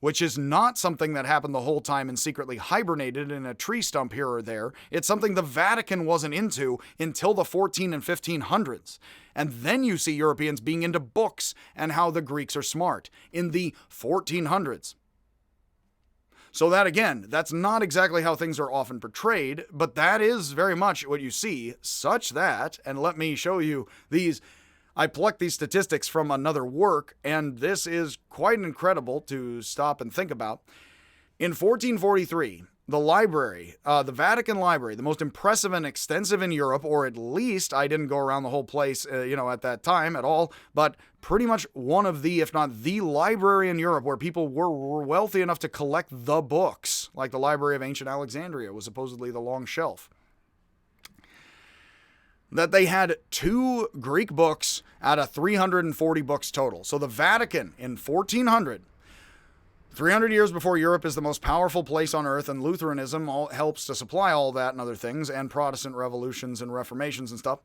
which is not something that happened the whole time and secretly hibernated in a tree stump here or there. It's something the Vatican wasn't into until the 14 and 1500s. And then you see Europeans being into books and how the Greeks are smart in the 1400s. So that, again, that's not exactly how things are often portrayed, but that is very much what you see, such that, and let me show you these. I plucked these statistics from another work, and this is quite incredible to stop and think about. In 1443, the library, the Vatican Library, the most impressive and extensive in Europe, or at least, I didn't go around the whole place, at that time at all, but pretty much one of the, if not the library in Europe where people were wealthy enough to collect the books, like the Library of Ancient Alexandria was supposedly the long shelf. That they had 2 Greek books out of 340 books total. So the Vatican in 1400, 300 years before Europe is the most powerful place on earth, and Lutheranism helps to supply all that and other things, and Protestant revolutions and reformations and stuff,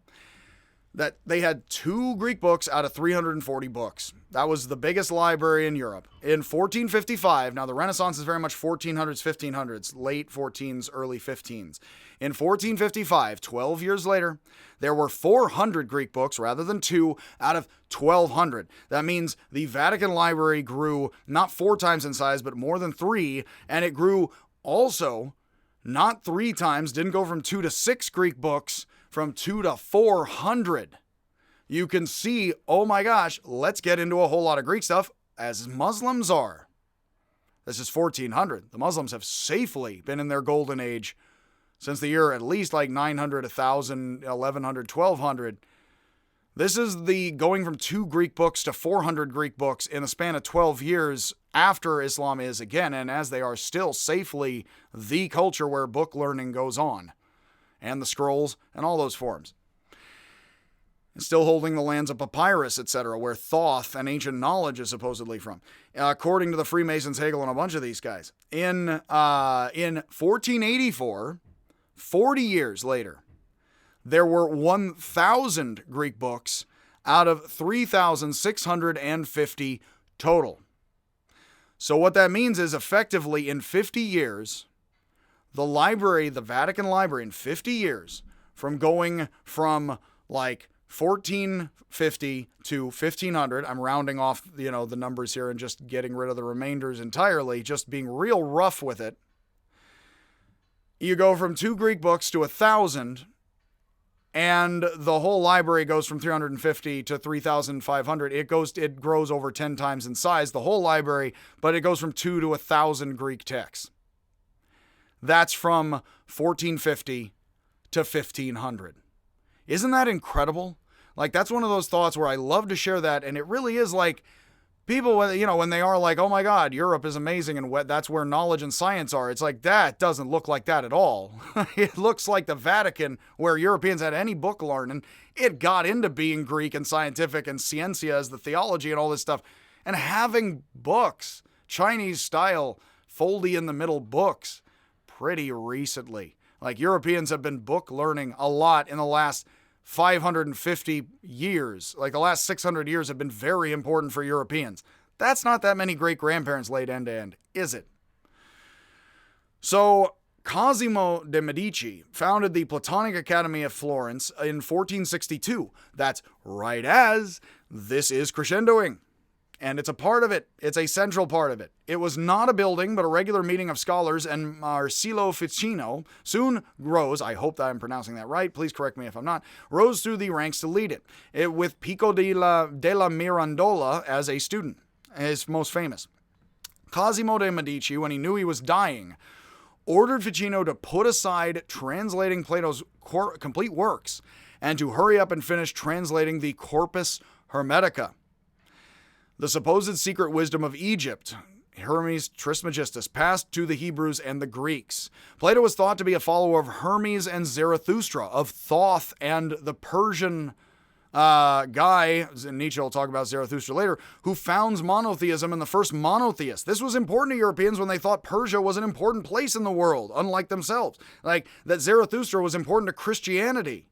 that they had 2 Greek books out of 340 books. That was the biggest library in Europe. In 1455, now the Renaissance is very much 1400s, 1500s, late 14s, early 15s. In 1455, 12 years later, there were 400 Greek books rather than 2 out of 1,200. That means the Vatican Library grew not 4 times in size, but more than 3, and it grew also not 3 times, didn't go from 2 to 6 Greek books, from 2 to 400. You can see, oh my gosh, let's get into a whole lot of Greek stuff, as Muslims are. This is 1400. The Muslims have safely been in their golden age since the year at least like 900, 1000, 1100, 1200. This is the going from 2 Greek books to 400 Greek books in a span of 12 years after Islam is again, and as they are still safely the culture where book learning goes on, and the scrolls and all those forms. Still holding the lands of papyrus, etc., where Thoth and ancient knowledge is supposedly from, according to the Freemasons, Hegel, and a bunch of these guys. In 1484, 40 years later, there were 1,000 Greek books out of 3,650 total. So what that means is effectively in 50 years, the library, the Vatican Library, in 50 years, from going from like 1450 to 1500, I'm rounding off, the numbers here and just getting rid of the remainders entirely, just being real rough with it. You go from 2 Greek books to 1,000, and the whole library goes from 350 to 3,500. It grows over 10 times in size, the whole library, but it goes from 2 to 1,000 Greek texts. That's from 1450 to 1500. Isn't that incredible? Like, that's one of those thoughts where I love to share that, and it really is like, people, when they are like, oh my God, Europe is amazing and that's where knowledge and science are. It's like, that doesn't look like that at all. It looks like the Vatican, where Europeans had any book learning, it got into being Greek and scientific and scientia as the theology and all this stuff. And having books, Chinese style, foldy in the middle books, pretty recently. Like, Europeans have been book learning a lot in the last 550 years. Like, the last 600 years have been very important for Europeans. That's not that many great-grandparents laid end to end, is it? So, Cosimo de' Medici founded the Platonic Academy of Florence in 1462. That's right as this is crescendoing. And it's a part of it. It's a central part of it. It was not a building, but a regular meeting of scholars, and Marsilio Ficino soon rose, I hope that I'm pronouncing that right, please correct me if I'm not, rose through the ranks to lead it with Pico della Mirandola as a student, his most famous. Cosimo de' Medici, when he knew he was dying, ordered Ficino to put aside translating Plato's complete works and to hurry up and finish translating the Corpus Hermetica, the supposed secret wisdom of Egypt, Hermes Trismegistus, passed to the Hebrews and the Greeks. Plato was thought to be a follower of Hermes and Zarathustra, of Thoth and the Persian guy, Nietzsche will talk about Zarathustra later, who founds monotheism and the first monotheist. This was important to Europeans when they thought Persia was an important place in the world, unlike themselves. Like, that Zarathustra was important to Christianity.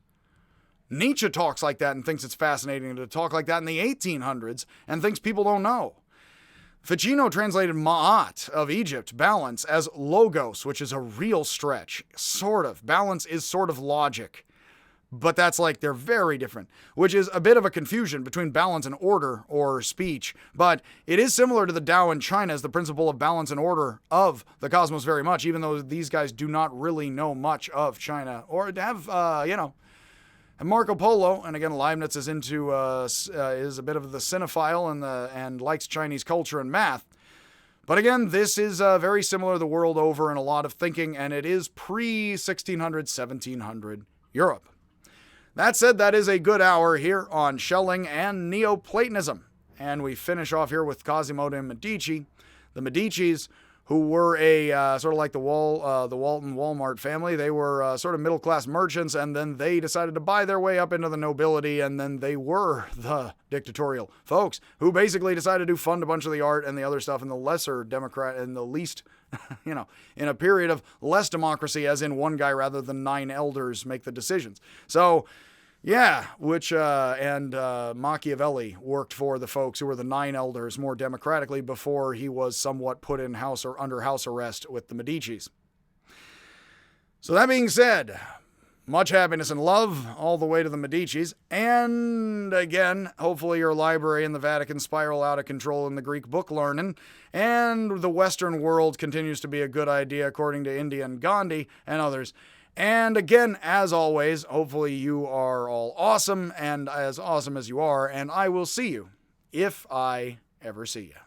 Nietzsche talks like that and thinks it's fascinating to talk like that in the 1800s and thinks people don't know. Ficino translated Ma'at of Egypt, balance, as logos, which is a real stretch. Sort of. Balance is sort of logic. But that's like, they're very different, which is a bit of a confusion between balance and order or speech. But it is similar to the Tao in China as the principle of balance and order of the cosmos very much, even though these guys do not really know much of China or have, And Marco Polo, and again, Leibniz is is a bit of the cinephile and likes Chinese culture and math. But again, this is very similar the world over in a lot of thinking, and it is pre-1600, 1700 Europe. That said, that is a good hour here on Schelling and Neoplatonism. And we finish off here with Cosimo de' Medici. The Medicis, who were a sort of like the Walton Walmart family. They were sort of middle-class merchants, and then they decided to buy their way up into the nobility, and then they were the dictatorial folks who basically decided to fund a bunch of the art and the other stuff in the lesser democrat, in the least, in a period of less democracy, as in one guy rather than 9 elders make the decisions. So, yeah, and Machiavelli worked for the folks who were the 9 elders more democratically before he was somewhat put in house or under house arrest with the Medicis. So that being said, much happiness and love all the way to the Medicis. And again, hopefully your library and the Vatican spiral out of control in the Greek book learning, and the Western world continues to be a good idea according to India and Gandhi and others. And again, as always, hopefully you are all awesome and as awesome as you are, and I will see you if I ever see you.